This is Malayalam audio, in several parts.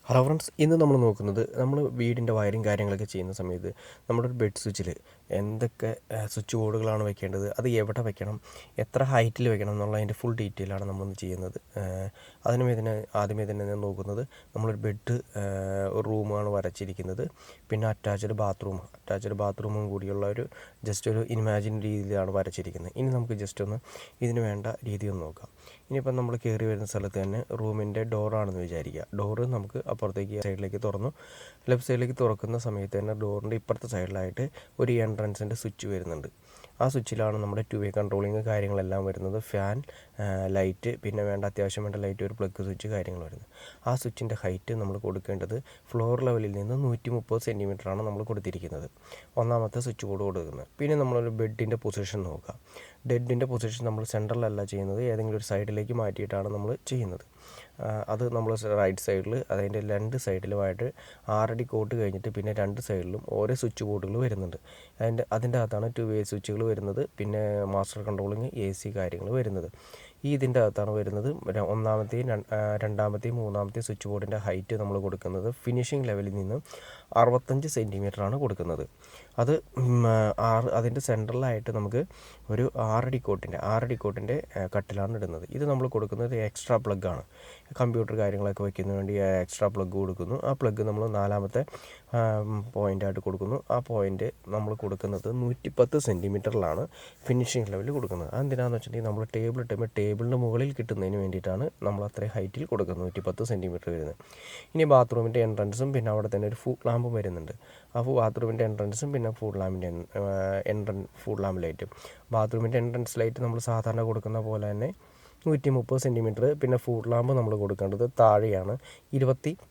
ഹലോ ഫ്രണ്ട്സ്, ഇന്ന് നമ്മൾ നോക്കുന്നത് നമ്മൾ വീടിൻ്റെ വയറിങ് കാര്യങ്ങളൊക്കെ ചെയ്യുന്ന സമയത്ത് നമ്മുടെ ഒരു ബെഡ് സ്വിച്ചിൽ എന്തൊക്കെ സ്വിച്ച് ബോർഡുകളാണ് വെക്കേണ്ടത്, അത് എവിടെ വെക്കണം, എത്ര ഹൈറ്റിൽ വെക്കണം എന്നുള്ളതിൻ്റെ ഫുൾ ഡീറ്റെയിലാണ് നമ്മളൊന്ന് ചെയ്യുന്നത്. ആദ്യമേ തന്നെ ഞാൻ നോക്കുന്നത് നമ്മളൊരു ബെഡ് ഒരു റൂമാണ് വരച്ചിരിക്കുന്നത്. പിന്നെ അറ്റാച്ച്ഡ് ബാത്റൂമും കൂടിയുള്ള ഒരു ജസ്റ്റ് ഒരു ഇമാജിൻ രീതിയിലാണ് വരച്ചിരിക്കുന്നത്. ഇനി നമുക്ക് ജസ്റ്റ് ഒന്ന് ഇതിന് വേണ്ട രീതി ഒന്ന് നോക്കാം. ഇനിയിപ്പം നമ്മൾ കയറി വരുന്ന സ്ഥലത്ത് തന്നെ റൂമിൻ്റെ ഡോറാണെന്ന് വിചാരിക്കുക. ഡോറ് നമുക്ക് അപ്പുറത്തേക്ക് സൈഡിലേക്ക് തുറന്നു. ലെഫ്റ്റ് സൈഡിലേക്ക് തുറക്കുന്ന സമയത്ത് തന്നെ ഡോറിൻ്റെ ഇപ്പുറത്തെ സൈഡിലായിട്ട് ഒരു എൻട്രൻസിൻ്റെ സ്വിച്ച് വരുന്നുണ്ട്. ആ സ്വിച്ചിലാണ് നമ്മുടെ 2 വേ കൺട്രോളിങ് കാര്യങ്ങളെല്ലാം വരുന്നത്. ഫാൻ, ലൈറ്റ്, പിന്നെ അത്യാവശ്യം വേണ്ട ലൈറ്റ്, ഒരു പ്ലഗ് സ്വിച്ച് കാര്യങ്ങൾ വരുന്നത്. ആ സ്വിച്ചിൻ്റെ ഹൈറ്റ് നമ്മൾ കൊടുക്കേണ്ടത് ഫ്ലോർ ലെവലിൽ നിന്ന് 130 സെൻറ്റിമീറ്ററാണ് നമ്മൾ കൊടുത്തിരിക്കുന്നത്. ഒന്നാമത്തെ സ്വിച്ച് ബോർഡ് കൊടുക്കുന്നത്. പിന്നെ നമ്മളൊരു ബെഡിൻ്റെ പൊസിഷൻ നോക്കാം. ബെഡിൻ്റെ പൊസിഷൻ നമ്മൾ സെൻട്രലല്ല ചെയ്യുന്നത്, ഏതെങ്കിലും ഒരു സൈഡിലേക്ക് മാറ്റിയിട്ടാണ് നമ്മൾ ചെയ്യുന്നത്. അത് നമ്മൾ റൈറ്റ് സൈഡിൽ അതിൻ്റെ 2 സൈഡിലുമായിട്ട് 6 അടി കോട്ട് കഴിഞ്ഞിട്ട് പിന്നെ 2 സൈഡിലും ഓരോ സ്വിച്ച് ബോർഡുകൾ വരുന്നുണ്ട്. അതിൻ്റെ അകത്താണ് 2 വേ സ്വിച്ചുകൾ വരുന്നത്. പിന്നെ മാസ്റ്റർ കൺട്രോളിങ്, AC കാര്യങ്ങൾ വരുന്നത്. ഇതിൻ്റെ അകത്താണ് വരുന്നത്. ഒന്നാമത്തെയും രണ്ടാമത്തെയും മൂന്നാമത്തെയും സ്വിച്ച് ബോർഡിൻ്റെ ഹൈറ്റ് നമ്മൾ കൊടുക്കുന്നത് ഫിനിഷിംഗ് ലെവലിൽ നിന്ന് 65 സെൻറ്റിമീറ്ററാണ് കൊടുക്കുന്നത്. അതിൻ്റെ സെൻട്രലായിട്ട് നമുക്ക് ഒരു 6 അടി കോട്ടിൻ്റെ കട്ടിലാണ് ഇടുന്നത്. ഇത് നമ്മൾ കൊടുക്കുന്നത് എക്സ്ട്രാ പ്ലഗ്ഗാണ്. കമ്പ്യൂട്ടർ കാര്യങ്ങളൊക്കെ വയ്ക്കുന്നതിന് വേണ്ടി എക്സ്ട്രാ പ്ലഗ് കൊടുക്കുന്നു. ആ പ്ലഗ് നമ്മൾ 4ാമത്തെ പോയിൻ്റായിട്ട് കൊടുക്കുന്നു. ആ പോയിൻ്റ് നമ്മൾ കൊടുക്കുന്നത് 110 സെൻറ്റിമീറ്ററിലാണ് ഫിനിഷിംഗ് ലെവൽ കൊടുക്കുന്നത്. അതെന്തിനാണെന്ന് വെച്ചിട്ടുണ്ടെങ്കിൽ നമ്മൾ ടേബിളിൻ്റെ മുകളിൽ കിട്ടുന്നതിന് വേണ്ടിയിട്ടാണ് നമ്മൾ അത്രയും ഹൈറ്റിൽ കൊടുക്കുന്നത്, 110 സെൻറ്റിമീറ്റർ വരുന്നത്. ഇനി ബാത്റൂമിൻ്റെ എൻട്രൻസും പിന്നെ അവിടെ തന്നെ ഒരു ഫുഡ് ലാമ്പും വരുന്നുണ്ട്. ആ ബാത്റൂമിൻ്റെ എൻട്രൻസും പിന്നെ ഫുഡ് ലാമ്പ് ലൈറ്റും. ബാത്റൂമിൻ്റെ എൻട്രൻസ് ലൈറ്റ് നമ്മൾ സാധാരണ കൊടുക്കുന്ന പോലെ തന്നെ 130 സെൻറ്റിമീറ്റർ. പിന്നെ ഫുഡ് ലാമ്പ് നമ്മൾ കൊടുക്കേണ്ടത് താഴെയാണ്, 25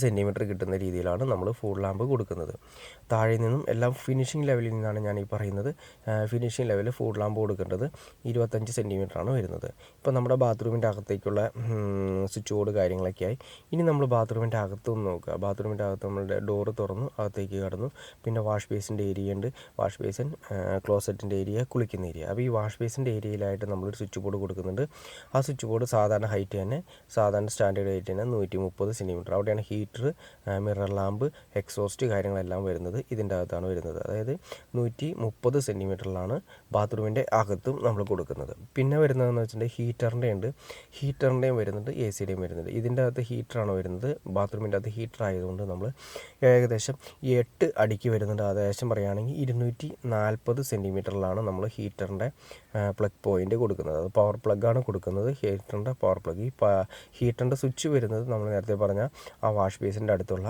സെൻറ്റിമീറ്റർ കിട്ടുന്ന രീതിയിലാണ് നമ്മൾ ഫുഡ് ലാമ്പ് കൊടുക്കുന്നത്. താഴെ നിന്നും എല്ലാം ഫിനിഷിംഗ് ലെവലിൽ നിന്നാണ് ഞാൻ ഈ പറയുന്നത്. ഫിനിഷിംഗ് ലെവലിൽ ഫുഡ് ലാമ്പ് കൊടുക്കേണ്ടത് 25 സെൻറ്റിമീറ്ററാണ് വരുന്നത്. ഇപ്പോൾ നമ്മുടെ ബാത്റൂമിൻ്റെ അകത്തേക്കുള്ള സ്വിച്ച് ബോർഡ് കാര്യങ്ങളൊക്കെയായി. ഇനി നമ്മൾ ബാത്റൂമിൻ്റെ അകത്തുനിന്ന് നോക്കുക. ബാത്റൂമിൻ്റെ അകത്ത് നമ്മളുടെ ഡോറ് തുറന്നു അകത്തേക്ക് കടന്നു. പിന്നെ വാഷ് ബേസിൻ്റെ ഏരിയ ഉണ്ട്. വാഷ് ബേസിൻ, ക്ലോസറ്റിൻ്റെ ഏരിയ, കുളിക്കുന്ന ഏരിയ. അപ്പോൾ ഈ വാഷ് ബേസിൻ്റെ ഏരിയയിലായിട്ട് നമ്മളൊരു സ്വിച്ച് ബോർഡ് കൊടുക്കുന്നുണ്ട്. ആ സ്വിച്ച് ബോർഡ് സാധാരണ ഹൈറ്റ് തന്നെ, സാധാരണ സ്റ്റാൻഡേർഡ് ഹൈറ്റ് തന്നെ 130 സെൻറ്റിമീറ്റർ. അവിടെയാണ് ഹീറ്റർ, മിറർ ലാമ്പ്, എക്സോസ്റ്റ് കാര്യങ്ങളെല്ലാം വരുന്നത് ഇതിൻ്റെ അകത്താണ് വരുന്നത്. അതായത് 130 സെൻറ്റിമീറ്ററിലാണ് ബാത്റൂമിൻ്റെ അകത്തും നമ്മൾ കൊടുക്കുന്നത്. പിന്നെ വരുന്നതെന്ന് വെച്ചിട്ടുണ്ടെങ്കിൽ ഹീറ്ററിൻ്റെയും വരുന്നുണ്ട്, AC-യുടെയും വരുന്നുണ്ട്. ഇതിൻ്റെ അകത്ത് ഹീറ്ററാണ് വരുന്നത്. ബാത്റൂമിൻ്റെ അകത്ത് ഹീറ്റർ ആയതുകൊണ്ട് നമ്മൾ ഏകദേശം 8 അടിക്ക് വരുന്നുണ്ട്. ഏകദേശം പറയുകയാണെങ്കിൽ 240 സെൻറ്റിമീറ്ററിലാണ് നമ്മൾ ഹീറ്ററിൻ്റെ പ്ലഗ് പോയിൻ്റ് കൊടുക്കുന്നത്. അത് പവർ പ്ലഗ്ഗാണ് കൊടുക്കുന്നത്, ഹീറ്ററിൻ്റെ പവർ പ്ലഗ്. ഈ ഹീറ്ററിൻ്റെ സ്വിച്ച് വരുന്നത് നമ്മൾ നേരത്തെ പറഞ്ഞ ആ വാഷ് ബേസിൻ്റെ അടുത്തുള്ള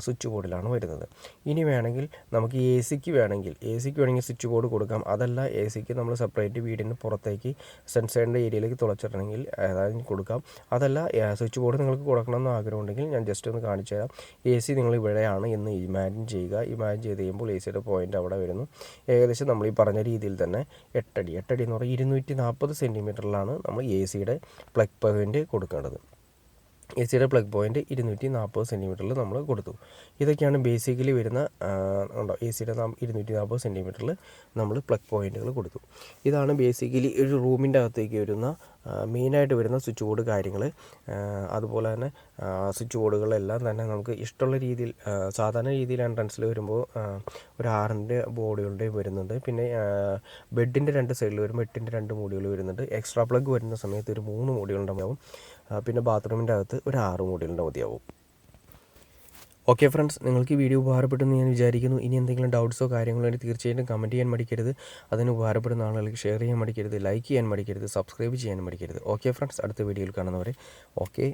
സ്വിച്ച് ബോർഡിലാണ് വരുന്നത്. ഇനി വേണമെങ്കിൽ നമുക്ക് AC-ക്ക് വേണമെങ്കിൽ സ്വിച്ച് ബോർഡ് കൊടുക്കാം. അതല്ല, AC-ക്ക് നമ്മൾ സെപ്പറേറ്റ് വീടിന് പുറത്തേക്ക് സൺസൈഡിൻ്റെ ഏരിയയിലേക്ക് തുളച്ചിടണമെങ്കിൽ അതായത് കൊടുക്കാം. അതല്ല, സ്വിച്ച് ബോർഡ് നിങ്ങൾക്ക് കൊടുക്കണമെന്ന് ആഗ്രഹമുണ്ടെങ്കിൽ ഞാൻ ജസ്റ്റ് ഒന്ന് കാണിച്ചു തരാം. AC നിങ്ങൾ ഇവിടെയാണ് എന്ന് ഇമാജിൻ ചെയ്യുക. ഇമാജിൻ ചെയ്ത് കഴിയുമ്പോൾ AC-യുടെ പോയിൻ്റ് അവിടെ വരുന്നു. ഏകദേശം നമ്മൾ ഈ പറഞ്ഞ രീതിയിൽ തന്നെ 8 അടി എന്ന് പറഞ്ഞാൽ 240 സെൻറ്റിമീറ്ററിലാണ് നമ്മൾ AC-യുടെ പ്ലഗ് പോയിൻ്റ് കൊടുക്കേണ്ടത്. AC-യുടെ പ്ലഗ് പോയിൻ്റ് 240 സെൻറ്റിമീറ്ററിൽ നമ്മൾ കൊടുത്തു. ഇതൊക്കെയാണ് ബേസിക്കലി വരുന്ന AC-യുടെ 240 സെൻറ്റിമീറ്ററിൽ നമ്മൾ പ്ലഗ് പോയിൻറ്റുകൾ കൊടുത്തു. ഇതാണ് ബേസിക്കലി ഒരു റൂമിൻ്റെ അകത്തേക്ക് വരുന്ന മെയിനായിട്ട് വരുന്ന സ്വിച്ച് ബോർഡ് കാര്യങ്ങൾ. അതുപോലെ തന്നെ സ്വിച്ച് ബോർഡുകളെല്ലാം തന്നെ നമുക്ക് ഇഷ്ടമുള്ള രീതിയിൽ, സാധാരണ രീതിയിൽ എൻട്രൻസിൽ വരുമ്പോൾ ഒരു 6 ബോർഡുകളുടെയും വരുന്നുണ്ട്. പിന്നെ ബെഡിൻ്റെ 2 സൈഡിൽ വരുമ്പോൾ 8 2 മോഡുകൾ വരുന്നുണ്ട്. എക്സ്ട്രാ പ്ലഗ് വരുന്ന സമയത്ത് ഒരു 3 മോഡുകളുടെ മതിയാവും. പിന്നെ ബാത്റൂമിൻ്റെ അകത്ത് ഒരു 6 മോഡുകളുടെ മതിയാവും. ഓക്കെ ഫ്രണ്ട്സ്, നിങ്ങൾക്ക് ഈ വീഡിയോ ഉപകാരപ്പെട്ടെന്ന് ഞാൻ വിചാരിക്കുന്നു. ഇനി എന്തെങ്കിലും ഡൗട്ട്സോ കാര്യങ്ങളോ ഉണ്ടെങ്കിൽ തീർച്ചയായിട്ടും കമൻറ്റ് ചെയ്യാൻ മടിക്കരുത്. അതിന് ഉപകാരപ്പെടുന്ന ആളുകൾക്ക് ഷെയർ ചെയ്യാൻ മടിക്കരുത്, ലൈക്ക് ചെയ്യാൻ മടിക്കരുത്, സബ്സ്ക്രൈബ് ചെയ്യാൻ മടിക്കരുത്. ഓക്കെ ഫ്രണ്ട്സ്, അടുത്ത വീഡിയോയിൽ കാണുന്നവരെ ഓക്കെ.